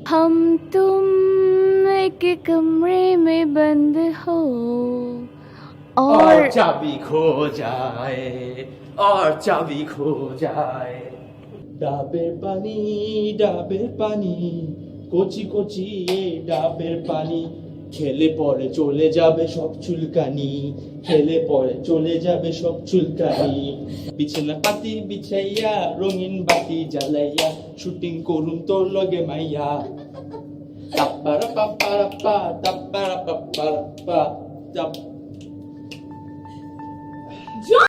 हम तुम एक कमरे में बंद हो और और चाबी खो जाए, और चाबी खो जाए। ডাবের পানি, ডাবের পানি, কচি কচি এ ডাবের পানি, খেলে পরে চলে যাবে সব চুলকানি, খেলে পরে চলে যাবে সব চুলকানি। বিছানা পাতি বিছাইয়া রঙিন বাতি জ্বালাইয়া শুটিং করুন তোর লগে মাইয়া। তাপ্পারা পাপ্পারা পা, তাপ্পারা পাপ্পারা পা, তাপ